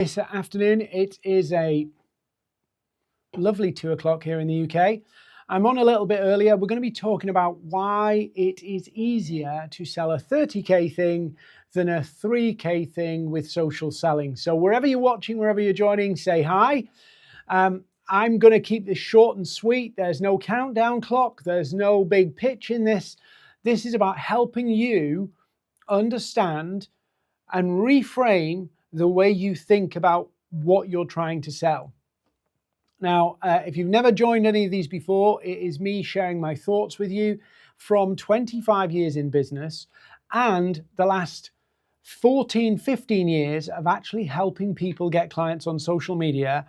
This afternoon, it is a lovely 2 o'clock here in the UK. I'm on a little bit earlier. We're going to be talking about why it is easier to sell a 30K thing than a 3K thing with social selling. So wherever you're watching, wherever you're joining, say hi. I'm going to keep this short and sweet. There's no countdown clock. There's no big pitch in this. This is about helping you understand and reframe the way you think about what you're trying to sell. Now, if you've never joined any of these before, it is me sharing my thoughts with you from 25 years in business and the last 14, 15 years of actually helping people get clients on social media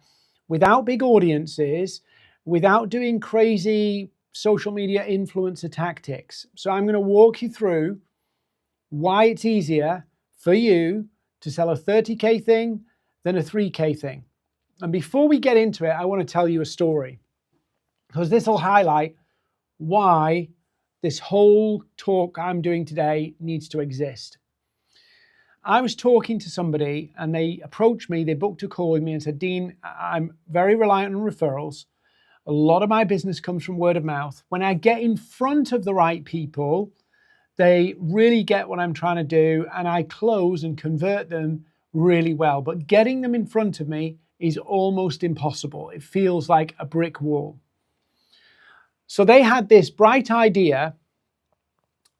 without big audiences, without doing crazy social media influencer tactics. So I'm going to walk you through why it's easier for you to sell a 30K thing than a 3K thing. And before we get into it, I want to tell you a story, because this will highlight why this whole talk I'm doing today needs to exist. I was talking to somebody and they approached me, they booked a call with me and said, Dean, I'm very reliant on referrals. A lot of my business comes from word of mouth. When I get in front of the right people, they really get what I'm trying to do and I close and convert them really well. But getting them in front of me is almost impossible. It feels like a brick wall. So they had this bright idea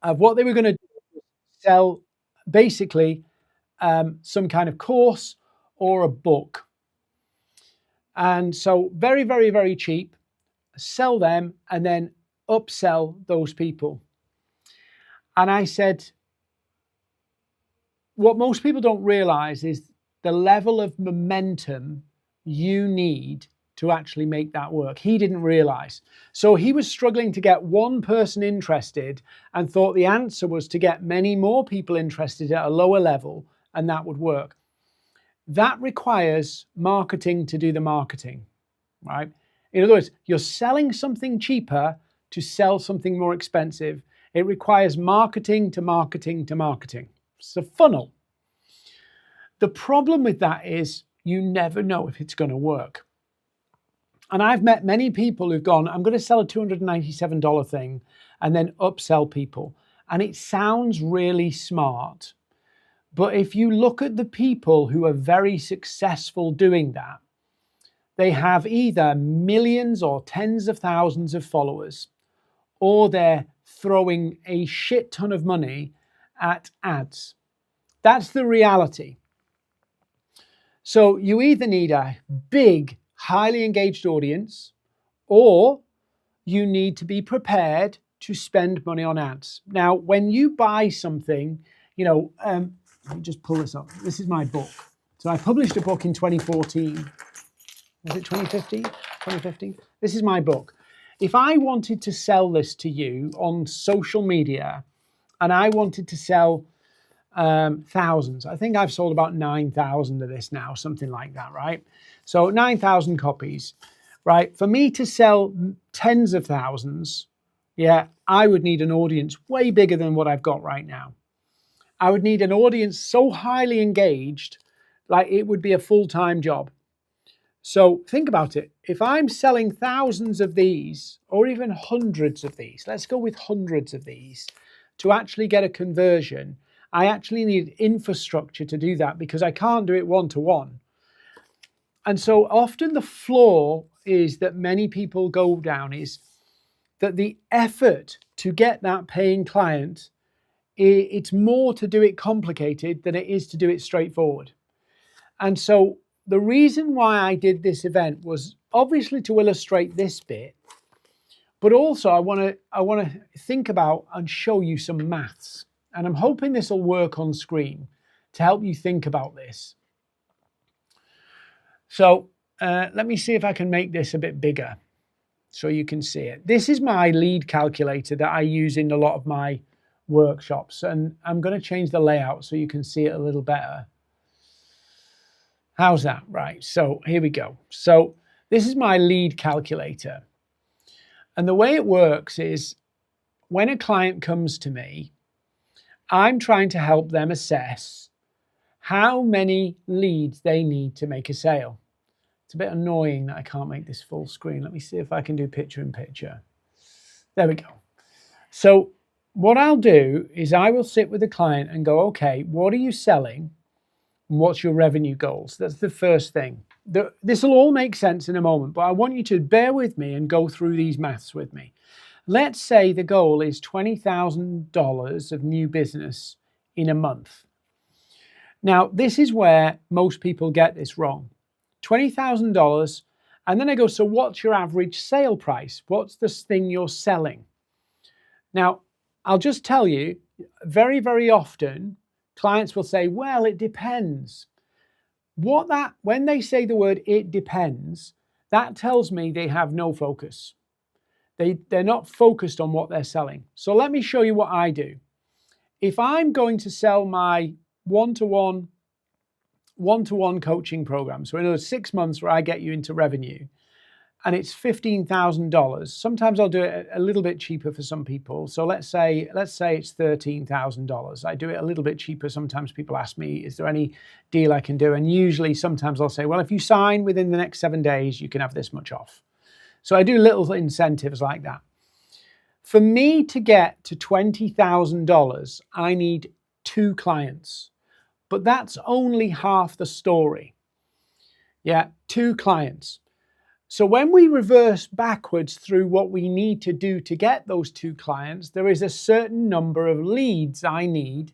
of what they were going to do, sell basically some kind of course or a book. And so very, very, very cheap, sell them and then upsell those people. And I said, what most people don't realize is the level of momentum you need to actually make that work. He didn't realize. So he was struggling to get one person interested and thought the answer was to get many more people interested at a lower level, and that would work. That requires marketing to do the marketing, right? In other words, you're selling something cheaper to sell something more expensive. It requires marketing to marketing to marketing. It's a funnel. The problem with that is you never know if it's going to work. And I've met many people who've gone, I'm going to sell a $297 thing and then upsell people. And it sounds really smart. But if you look at the people who are very successful doing that, they have either millions or tens of thousands of followers, or they're throwing a shit ton of money at ads. That's the reality. So you either need a big, highly engaged audience, or you need to be prepared to spend money on ads. Now, when you buy something, let me just pull this up. This is my book. So I published a book in 2014. Was it 2015? 2015? This is my book. If I wanted to sell this to you on social media and I wanted to sell thousands, I think I've sold about 9,000 of this now, something like that, right? So 9,000 copies, right? For me to sell tens of thousands, yeah, I would need an audience way bigger than what I've got right now. I would need an audience so highly engaged, like it would be a full-time job. So think about it. If I'm selling thousands of these, or even hundreds of these, let's go with hundreds of these, to actually get a conversion, I actually need infrastructure to do that because I can't do it one-to-one. And so often the flaw is that many people go down is that the effort to get that paying client, it's more to do it complicated than it is to do it straightforward. And so the reason why I did this event was obviously to illustrate this bit, but also I want to think about and show you some maths. And I'm hoping this will work on screen to help you think about this. So let me see if I can make this a bit bigger so you can see it. This is my lead calculator that I use in a lot of my workshops. And I'm going to change the layout so you can see it a little better. How's that? Right. So here we go. So this is my lead calculator. And the way it works is when a client comes to me, I'm trying to help them assess how many leads they need to make a sale. It's a bit annoying that I can't make this full screen. Let me see if I can do picture in picture. There we go. So what I'll do is I will sit with the client and go, okay, what are you selling? And what's your revenue goals? That's the first thing. This will all make sense in a moment, but I want you to bear with me and go through these maths with me. Let's say the goal is $20,000 of new business in a month. Now, this is where most people get this wrong. $20,000, and then I go, so what's your average sale price? What's this thing you're selling? Now, I'll just tell you, very, very often, clients will say, well, it depends. When they say the word it depends, that tells me they have no focus. They're not focused on what they're selling. So let me show you what I do. If I'm going to sell my one-to-one coaching program, so in those 6 months where I get you into revenue, and it's $15,000. Sometimes I'll do it a little bit cheaper for some people. So let's say it's $13,000. I do it a little bit cheaper. Sometimes people ask me, is there any deal I can do? And usually sometimes I'll say, well, if you sign within the next 7 days, you can have this much off. So I do little incentives like that. For me to get to $20,000, I need 2 clients, but that's only half the story. Yeah, 2 clients. So when we reverse backwards through what we need to do to get those 2 clients, there is a certain number of leads I need,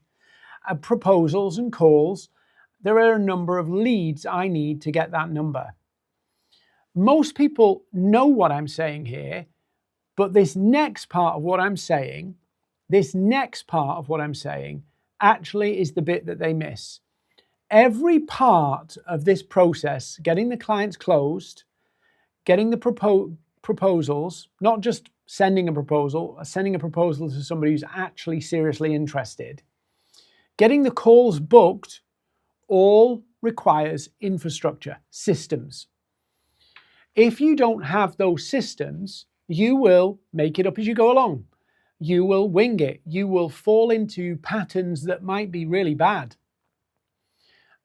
proposals and calls. There are a number of leads I need to get that number. Most people know what I'm saying here, but this next part of what I'm saying actually is the bit that they miss. Every part of this process, getting the clients closed, getting the proposals, not just sending a proposal to somebody who's actually seriously interested, getting the calls booked, all requires infrastructure, systems. If you don't have those systems, you will make it up as you go along. You will wing it. You will fall into patterns that might be really bad.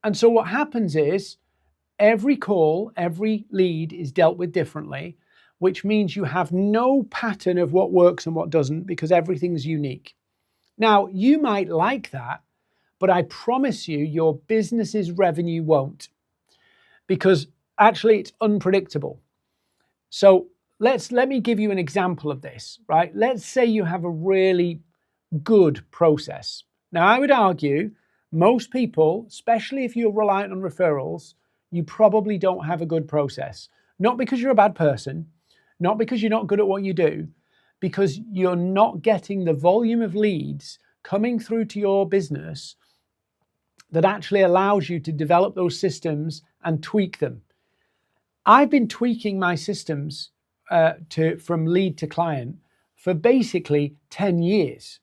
And so what happens is, every call, every lead is dealt with differently, which means you have no pattern of what works and what doesn't because everything's unique. Now, you might like that, but I promise you your business's revenue won't, because actually it's unpredictable. So let me give you an example of this, right? Let's say you have a really good process. Now, I would argue most people, especially if you're reliant on referrals, you probably don't have a good process. Not because you're a bad person, not because you're not good at what you do, because you're not getting the volume of leads coming through to your business that actually allows you to develop those systems and tweak them. I've been tweaking my systems from lead to client for basically 10 years.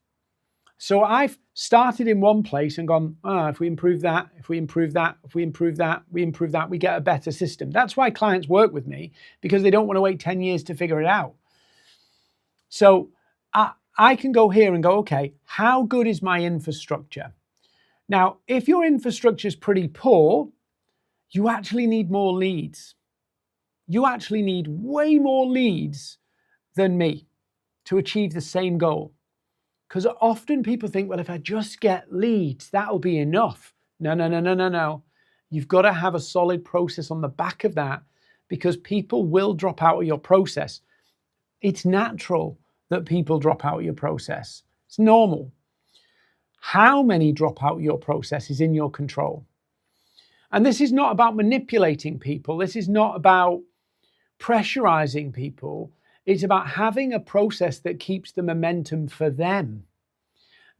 So I've started in one place and gone, if we improve that, we get a better system. That's why clients work with me, because they don't want to wait 10 years to figure it out. So I can go here and go, okay, how good is my infrastructure? Now, if your infrastructure is pretty poor, you actually need more leads. You actually need way more leads than me to achieve the same goal. Because often people think, well, if I just get leads, that'll be enough. No. You've got to have a solid process on the back of that, because people will drop out of your process. It's natural that people drop out of your process. It's normal. How many drop out of your process is in your control. And this is not about manipulating people. This is not about pressurizing people. It's about having a process that keeps the momentum for them.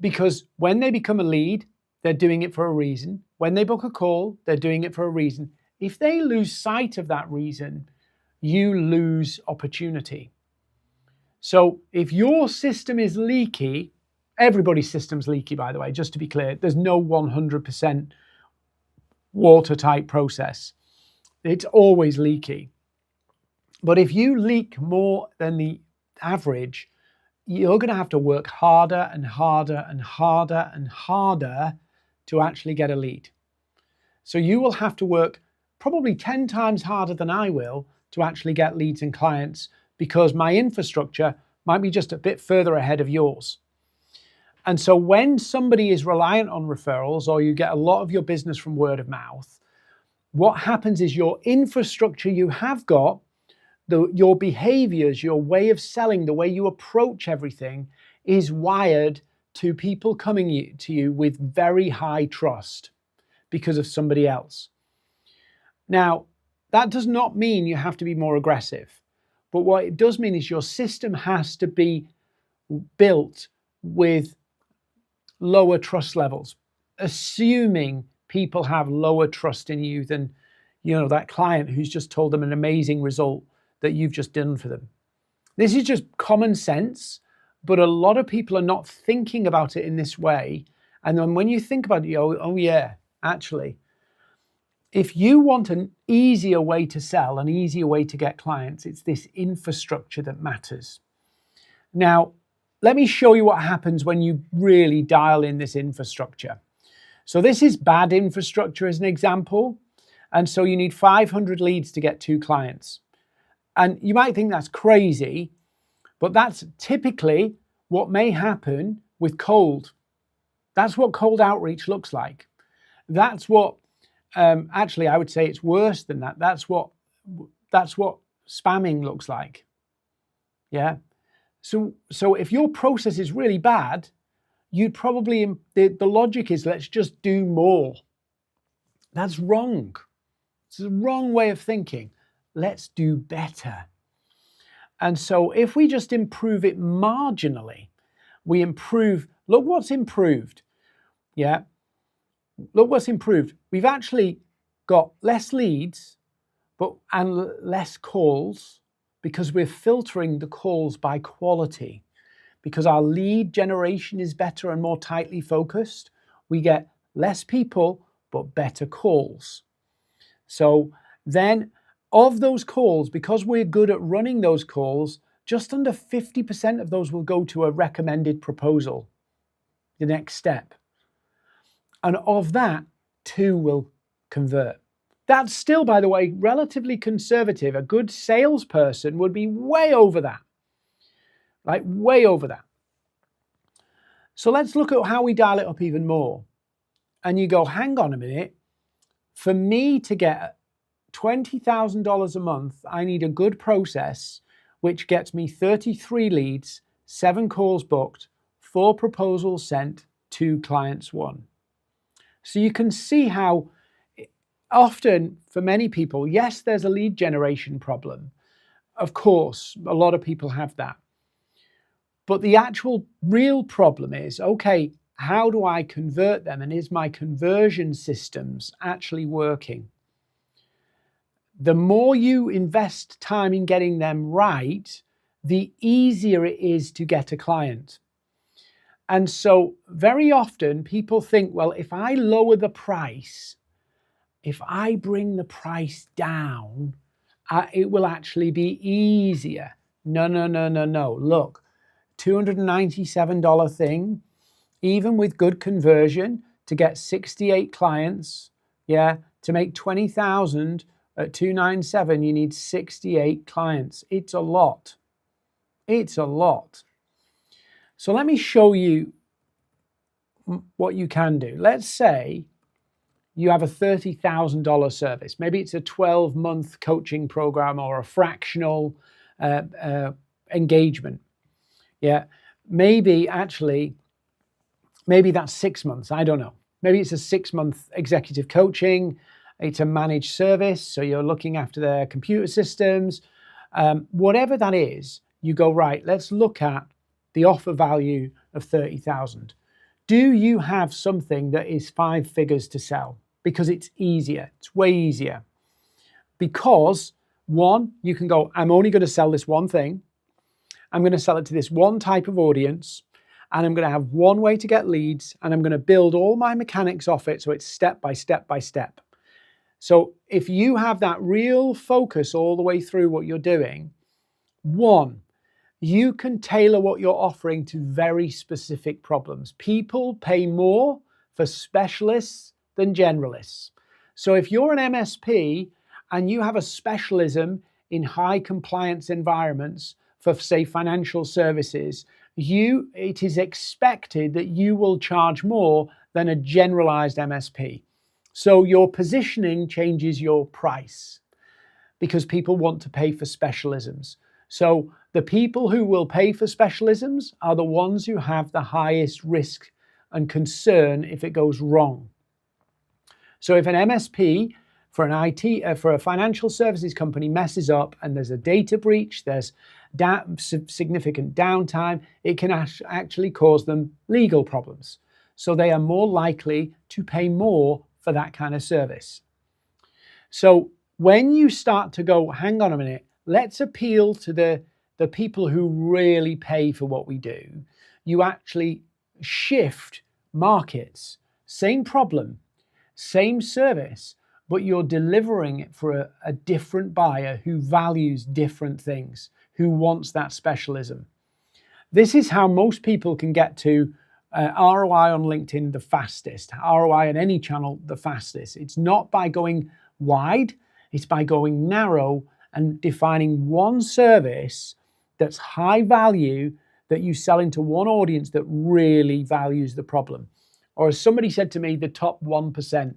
Because when they become a lead, they're doing it for a reason. When they book a call, they're doing it for a reason. If they lose sight of that reason, you lose opportunity. So if your system is leaky, everybody's system's leaky, by the way, just to be clear, there's no 100% watertight process. It's always leaky. But if you leak more than the average, you're going to have to work harder and harder and harder and harder to actually get a lead. So you will have to work probably 10 times harder than I will to actually get leads and clients, because my infrastructure might be just a bit further ahead of yours. And so when somebody is reliant on referrals, or you get a lot of your business from word of mouth, what happens is your infrastructure you have got, your behaviors, your way of selling, the way you approach everything is wired to people coming to you with very high trust because of somebody else. Now, that does not mean you have to be more aggressive, but what it does mean is your system has to be built with lower trust levels, assuming people have lower trust in you than, that client who's just told them an amazing result that you've just done for them. This is just common sense, but a lot of people are not thinking about it in this way. And then when you think about it, oh yeah, actually, if you want an easier way to sell, an easier way to get clients, it's this infrastructure that matters. Now, let me show you what happens when you really dial in this infrastructure. So this is bad infrastructure as an example. And so you need 500 leads to get 2 clients. And you might think that's crazy, but that's typically what may happen with cold. That's what cold outreach looks like. That's what, actually, I would say it's worse than that. That's what spamming looks like. Yeah. So if your process is really bad, you'd probably, the logic is let's just do more. That's wrong. It's the wrong way of thinking. Let's do better. And so if we just improve it marginally, we improve, look what's improved. Yeah. Look what's improved. We've actually got less leads, and less calls, because we're filtering the calls by quality. Because our lead generation is better and more tightly focused, we get less people, but better calls. So then of those calls, because we're good at running those calls, just under 50% of those will go to a recommended proposal, the next step. And of that, 2 will convert. That's still, by the way, relatively conservative. A good salesperson would be way over that, right? Way over that. So let's look at how we dial it up even more. And you go, hang on a minute. For me to get $20,000 a month, I need a good process which gets me 33 leads, 7 calls booked, 4 proposals sent, 2 clients won. So you can see how often for many people, yes, there's a lead generation problem. Of course, a lot of people have that. But the actual real problem is, okay, how do I convert them? And is my conversion systems actually working? The more you invest time in getting them right, the easier it is to get a client. And so very often people think, well, if I lower the price, if I bring the price down, it will actually be easier. No. Look, $297 thing, even with good conversion, to get 68 clients, yeah, to make 20,000 at $297, you need 68 clients. It's a lot. It's a lot. So let me show you what you can do. Let's say you have a $30,000 service. Maybe it's a 12-month coaching program or a fractional engagement. Yeah, maybe that's 6 months. I don't know. Maybe it's a 6-month executive coaching. It's a managed service, so you're looking after their computer systems. Whatever that is, you go, right, let's look at the offer value of 30,000. Do you have something that is 5 figures to sell? Because it's easier. It's way easier. Because, 1, you can go, I'm only going to sell this one thing. I'm going to sell it to this one type of audience, and I'm going to have one way to get leads, and I'm going to build all my mechanics off it so it's step by step by step. So if you have that real focus all the way through what you're doing, 1, you can tailor what you're offering to very specific problems. People pay more for specialists than generalists. So if you're an MSP and you have a specialism in high compliance environments for, say, financial services, it is expected that you will charge more than a generalized MSP. So your positioning changes your price because people want to pay for specialisms. So the people who will pay for specialisms are the ones who have the highest risk and concern if it goes wrong. So if an MSP for an for a financial services company messes up and there's a data breach, there's significant downtime, it can actually cause them legal problems. So they are more likely to pay more for that kind of service. So when you start to go, hang on a minute, let's appeal to the people who really pay for what we do, you actually shift markets. Same problem, same service, but you're delivering it for a different buyer who values different things, who wants that specialism. This is how most people can get to ROI on LinkedIn the fastest, ROI on any channel the fastest. It's not by going wide, it's by going narrow and defining one service that's high value that you sell into one audience that really values the problem. Or as somebody said to me, the top 1%.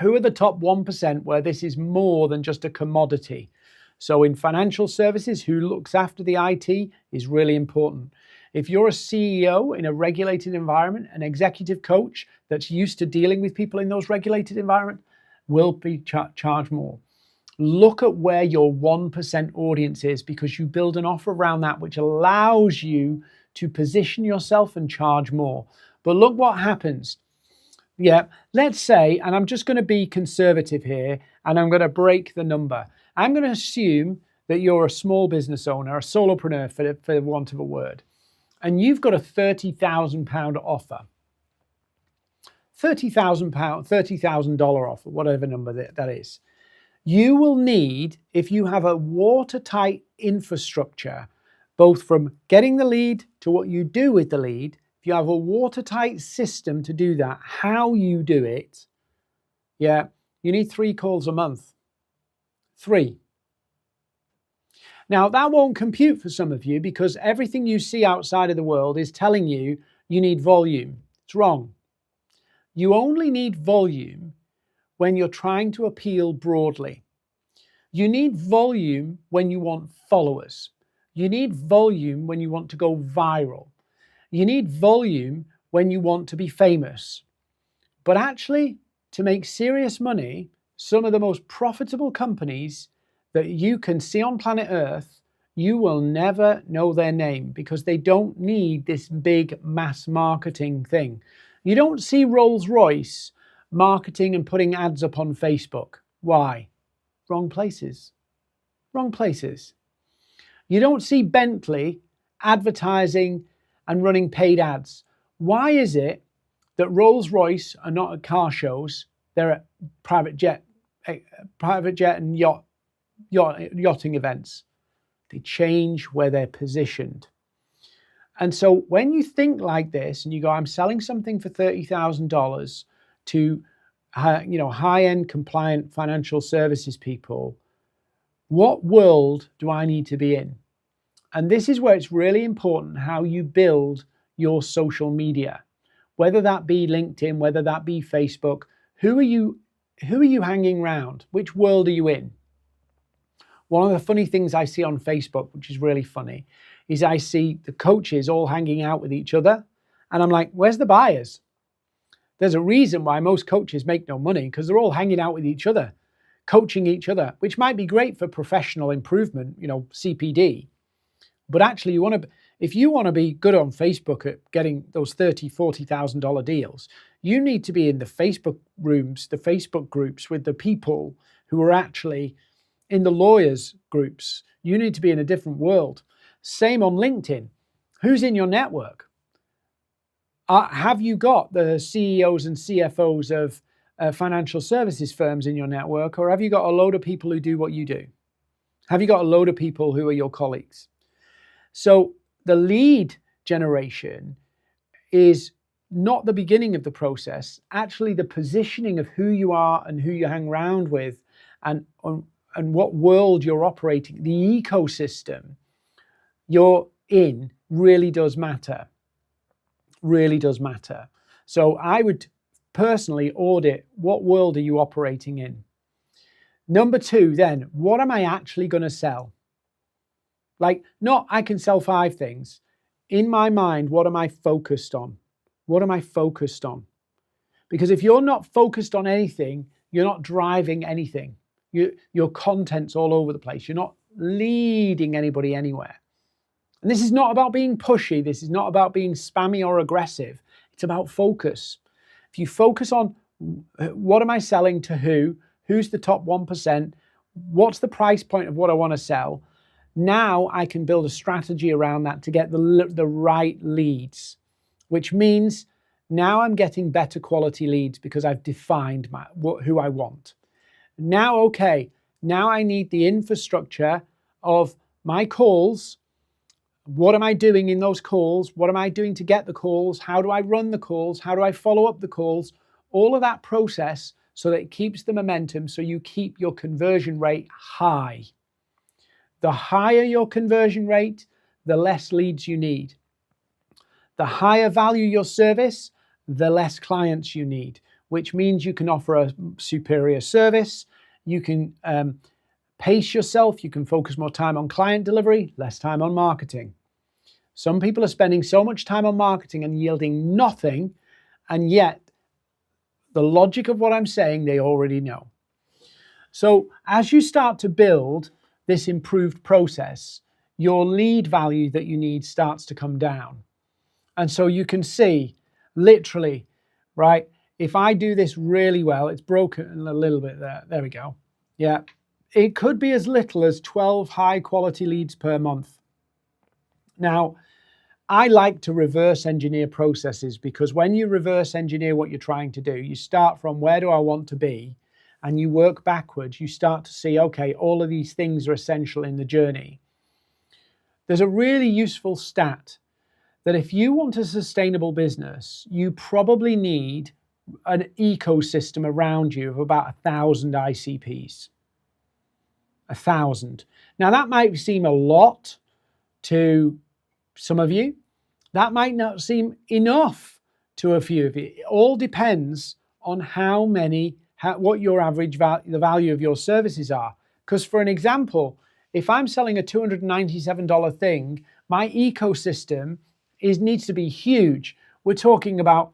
Who are the top 1% where this is more than just a commodity? So in financial services, who looks after the IT is really important. If you're a CEO in a regulated environment, an executive coach that's used to dealing with people in those regulated environments will be charged more. Look at where your 1% audience is because you build an offer around that which allows you to position yourself and charge more. But look what happens. Yeah, let's say, and I'm just going to be conservative here, and I'm going to break the number. I'm going to assume that you're a small business owner, a solopreneur for want of a word, and you've got a £30,000 offer. £30,000, $30,000 offer, whatever number that is. You will need, if you have a watertight infrastructure, both from getting the lead to what you do with the lead, if you have a watertight system to do that, how you do it, yeah, you need 3 calls a month. 3. Now, that won't compute for some of you because everything you see outside of the world is telling you you need volume. It's wrong. You only need volume when you're trying to appeal broadly. You need volume when you want followers. You need volume when you want to go viral. You need volume when you want to be famous. But actually, to make serious money, some of the most profitable companies that you can see on planet Earth, you will never know their name because they don't need this big mass marketing thing. You don't see Rolls-Royce marketing and putting ads up on Facebook. Why? Wrong places. Wrong places. You don't see Bentley advertising and running paid ads. Why is it that Rolls-Royce are not at car shows? They're at private jet and yachting events. They change where they're positioned. And so when you think like this and you go, I'm selling something for $30,000 to high-end compliant financial services people, what world do I need to be in? And this is where it's really important how you build your social media, whether that be LinkedIn, whether that be Facebook. Who are you hanging around? Which world are you in? One of the funny things I see on Facebook, which is really funny, is I see the coaches all hanging out with each other. And I'm like, where's the buyers? There's a reason why most coaches make no money because they're all hanging out with each other, coaching each other, which might be great for professional improvement, CPD. But actually, if you want to be good on Facebook at getting those $30,000, $40,000 deals, you need to be in the Facebook rooms, the Facebook groups with the people who are actually in the lawyers groups. You need to be in a different world. Same on LinkedIn. Who's in your network? Have you got the CEOs and CFOs of financial services firms in your network, or have you got a load of people who do what you do? Have you got a load of people who are your colleagues? So the lead generation is not the beginning of the process, actually the positioning of who you are and who you hang around with, and what world you're operating, the ecosystem you're in really does matter. Really does matter. So I would personally audit, what world are you operating in? Number two, then, what am I actually going to sell? Like, not I can sell 5 things. In my mind, what am I focused on? What am I focused on? Because if you're not focused on anything, you're not driving anything. Your content's all over the place. You're not leading anybody anywhere. And this is not about being pushy. This is not about being spammy or aggressive. It's about focus. If you focus on what am I selling to who, who's the top 1%, what's the price point of what I want to sell, now I can build a strategy around that to get the right leads, which means now I'm getting better quality leads because I've defined who I want. Now, okay, now I need the infrastructure of my calls. What am I doing in those calls? What am I doing to get the calls? How do I run the calls? How do I follow up the calls? All of that process so that it keeps the momentum, so you keep your conversion rate high. The higher your conversion rate, the less leads you need. The higher value your service, the less clients you need, which means you can offer a superior service. You can pace yourself. You can focus more time on client delivery, less time on marketing. Some people are spending so much time on marketing and yielding nothing, and yet the logic of what I'm saying, they already know. So as you start to build this improved process, your lead value that you need starts to come down. And so you can see, literally, right, if I do this really well, it's broken a little bit there. There we go. Yeah. It could be as little as 12 high quality leads per month. Now, I like to reverse engineer processes, because when you reverse engineer what you're trying to do, you start from where do I want to be, and you work backwards. You start to see, okay, all of these things are essential in the journey. There's a really useful stat that if you want a sustainable business, you probably need an ecosystem around you of about 1,000 ICPs. 1,000. Now that might seem a lot to some of you. That might not seem enough to a few of you. It all depends on what your average the value of your services are. Because for an example, if I'm selling a $297 thing, my ecosystem needs to be huge. We're talking about,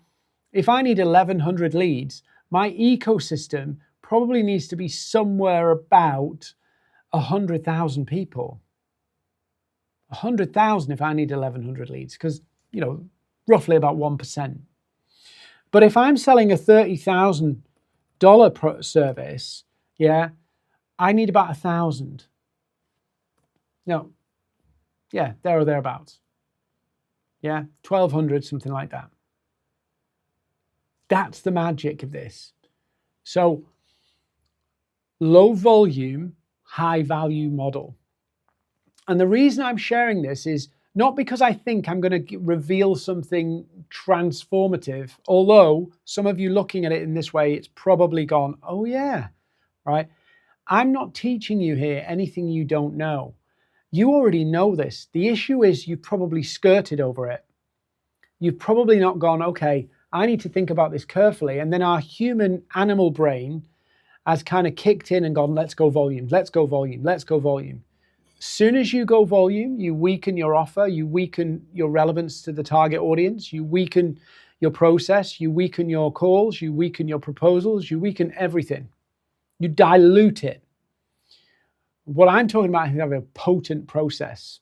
if I need 1,100 leads, my ecosystem probably needs to be somewhere about 100,000 people. 100,000 if I need 1,100 leads, because, you know, roughly about 1%. But if I'm selling a $30,000 service, yeah, I need about 1,000. No, yeah, there or thereabouts. Yeah, 1,200, something like that. That's the magic of this. So, low volume, high value model. And the reason I'm sharing this is not because I think I'm going to reveal something transformative, although some of you looking at it in this way, it's probably gone, oh yeah, right? I'm not teaching you here anything you don't know. You already know this. The issue is you've probably skirted over it. You've probably not gone, okay, I need to think about this carefully. And then our human animal brain has kind of kicked in and gone, let's go volume, let's go volume, let's go volume. As soon as you go volume, you weaken your offer, you weaken your relevance to the target audience, you weaken your process, you weaken your calls, you weaken your proposals, you weaken everything. You dilute it. What I'm talking about is you have a potent process.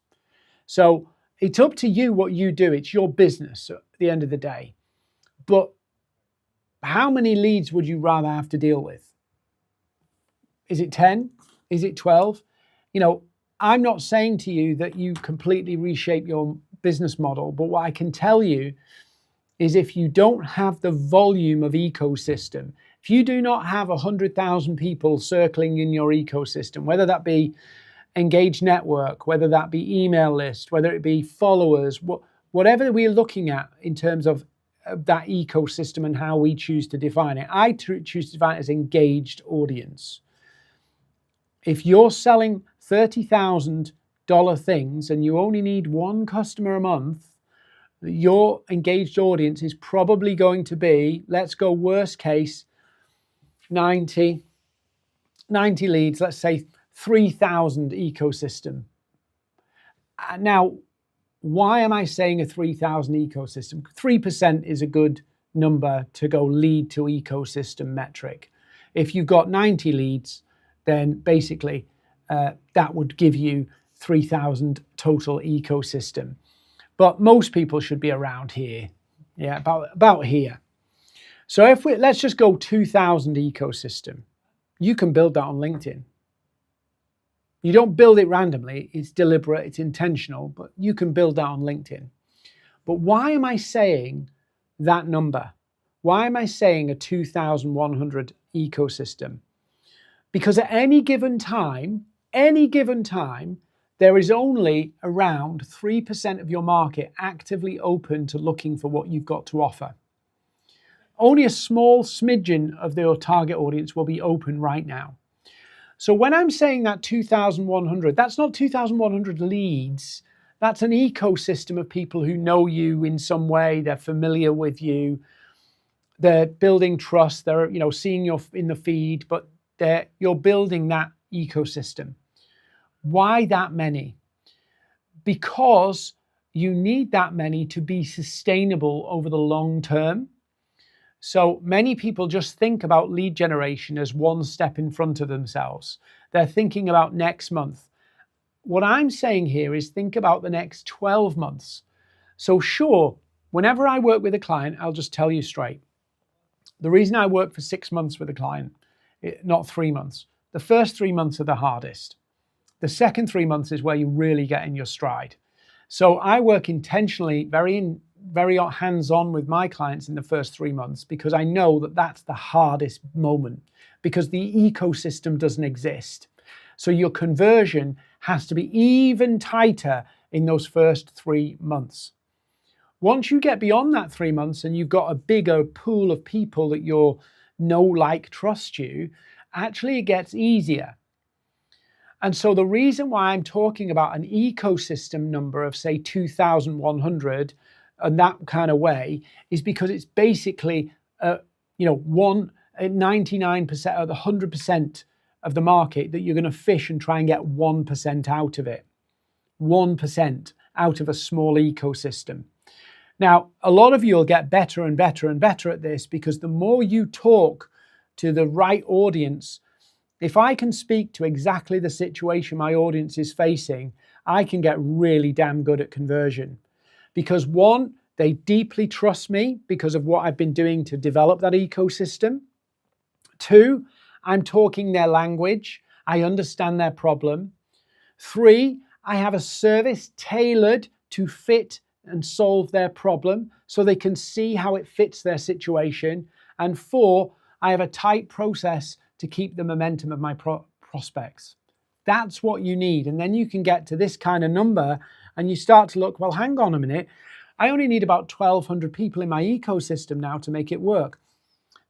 So it's up to you what you do. It's your business at the end of the day. But how many leads would you rather have to deal with? Is it 10? Is it 12? You know, I'm not saying to you that you completely reshape your business model, but what I can tell you is if you don't have the volume of ecosystem, if you do not have 100,000 people circling in your ecosystem, whether that be engaged network, whether that be email list, whether it be followers, whatever we're looking at in terms of that ecosystem and how we choose to define it. I choose to define it as engaged audience. If you're selling $30,000 things and you only need one customer a month, your engaged audience is probably going to be, let's go worst case, 90 leads, let's say 3,000 ecosystem. Now, why am I saying a 3,000 ecosystem? 3% is a good number to go lead to ecosystem metric. If you've got 90 leads, then basically that would give you 3,000 total ecosystem. But most people should be around here, yeah, about here. So if let's just go 2,000 ecosystem. You can build that on LinkedIn. You don't build it randomly, it's deliberate, it's intentional, but you can build that on LinkedIn. But why am I saying that number? Why am I saying a 2,100 ecosystem? Because at any given time, there is only around 3% of your market actively open to looking for what you've got to offer. Only a small smidgen of your target audience will be open right now. So when I'm saying that 2,100, that's not 2,100 leads. That's an ecosystem of people who know you in some way. They're familiar with you. They're building trust. They're seeing you in the feed, but you're building that ecosystem. Why that many? Because you need that many to be sustainable over the long term. So many people just think about lead generation as one step in front of themselves. They're thinking about next month. What I'm saying here is think about the next 12 months. So sure, whenever I work with a client, I'll just tell you straight. The reason I work for 6 months with a client, not 3 months, the first 3 months are the hardest. The second 3 months is where you really get in your stride. So I work intentionally, very hands-on with my clients in the first 3 months because I know that that's the hardest moment because the ecosystem doesn't exist. So your conversion has to be even tighter in those first 3 months. Once you get beyond that 3 months and you've got a bigger pool of people that you know, like, trust you, actually it gets easier. And so the reason why I'm talking about an ecosystem number of say 2,100 and that kind of way is because it's basically 99% or the 100% of the market that you're going to fish and try and get 1% out of it. 1% out of a small ecosystem. Now, a lot of you will get better and better and better at this because the more you talk to the right audience, if I can speak to exactly the situation my audience is facing, I can get really damn good at conversion. Because one, they deeply trust me because of what I've been doing to develop that ecosystem. Two, I'm talking their language. I understand their problem. Three, I have a service tailored to fit and solve their problem so they can see how it fits their situation. And four, I have a tight process to keep the momentum of my prospects. That's what you need. And then you can get to this kind of number and you start to look, well, hang on a minute. I only need about 1,200 people in my ecosystem now to make it work.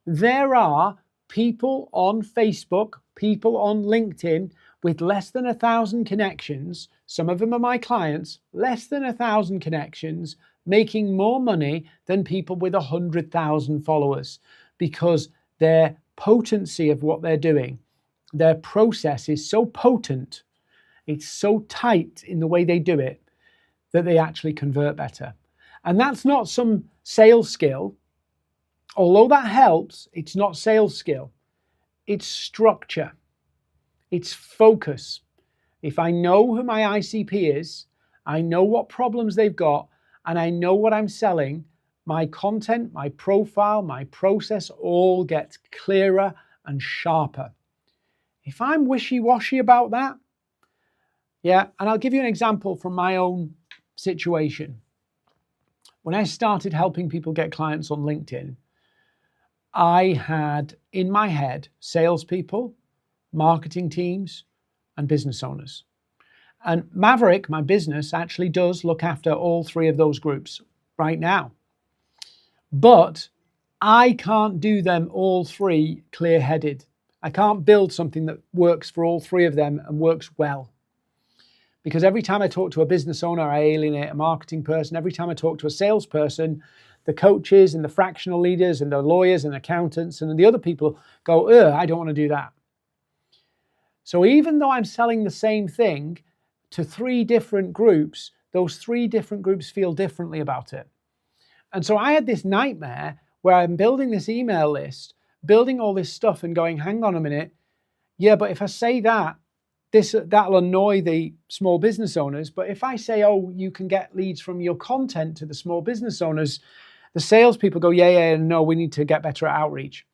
There are people on Facebook, people on LinkedIn with less than 1,000 connections. Some of them are my clients, less than 1,000 connections, making more money than people with 100,000 followers because their potency of what they're doing, their process is so potent, it's so tight in the way they do it that they actually convert better. And that's not some sales skill. Although that helps, it's not sales skill. It's structure. It's focus. If I know who my ICP is, I know what problems they've got, and I know what I'm selling, my content, my profile, my process all gets clearer and sharper. If I'm wishy-washy about that, yeah, and I'll give you an example from my own situation. When I started helping people get clients on LinkedIn, I had in my head salespeople, marketing teams, and business owners. And Maverick, my business, actually does look after all three of those groups right now. But I can't do them all three clear-headed. I can't build something that works for all three of them and works well. Because every time I talk to a business owner, I alienate a marketing person. Every time I talk to a salesperson, the coaches and the fractional leaders and the lawyers and accountants and the other people go, I don't want to do that. So even though I'm selling the same thing to three different groups, those three different groups feel differently about it. And so I had this nightmare where I'm building this email list, building all this stuff and going, hang on a minute. Yeah, but if I say that, that'll annoy the small business owners. But if I say, oh, you can get leads from your content to the small business owners, the salespeople go, yeah, no, we need to get better at outreach.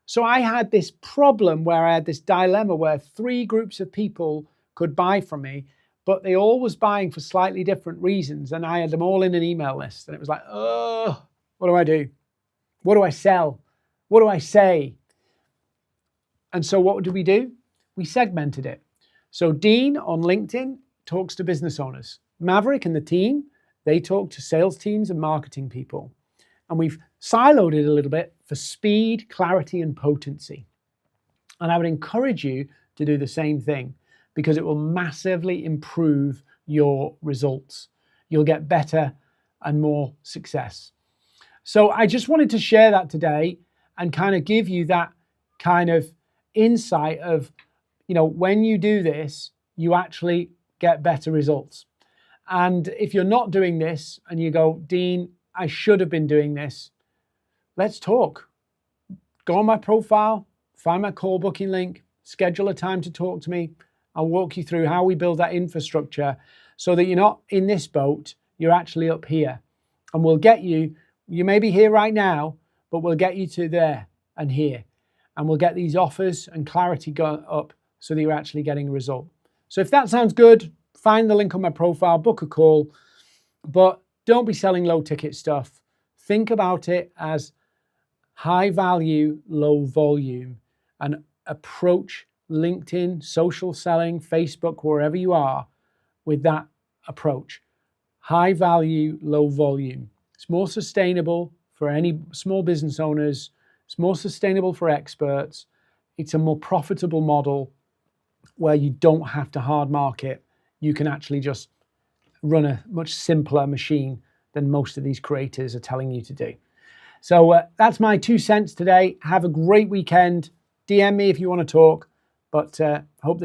So I had this problem where I had this dilemma where three groups of people could buy from me, but they all was buying for slightly different reasons. And I had them all in an email list. And it was like, oh, what do I do? What do I sell? What do I say? And so what did we do? We segmented it. So Dean on LinkedIn talks to business owners. Maverick and the team, they talk to sales teams and marketing people. And we've siloed it a little bit for speed, clarity, and potency. And I would encourage you to do the same thing because it will massively improve your results. You'll get better and more success. So I just wanted to share that today and kind of give you that kind of insight of, when you do this, you actually get better results. And if you're not doing this and you go, Dean, I should have been doing this, let's talk. Go on my profile, find my call booking link, schedule a time to talk to me. I'll walk you through how we build that infrastructure so that you're not in this boat, you're actually up here. And we'll get you may be here right now, but we'll get you to there and here. And we'll get these offers and clarity going up so that you're actually getting a result. So if that sounds good, find the link on my profile, book a call, but don't be selling low ticket stuff. Think about it as high value, low volume, and approach LinkedIn, social selling, Facebook, wherever you are with that approach. High value, low volume. It's more sustainable for any small business owners. It's more sustainable for experts. It's a more profitable model where you don't have to hard market. You can actually just run a much simpler machine than most of these creators are telling you to do. So that's my 2 cents today. Have a great weekend. DM me if you want to talk, but hope that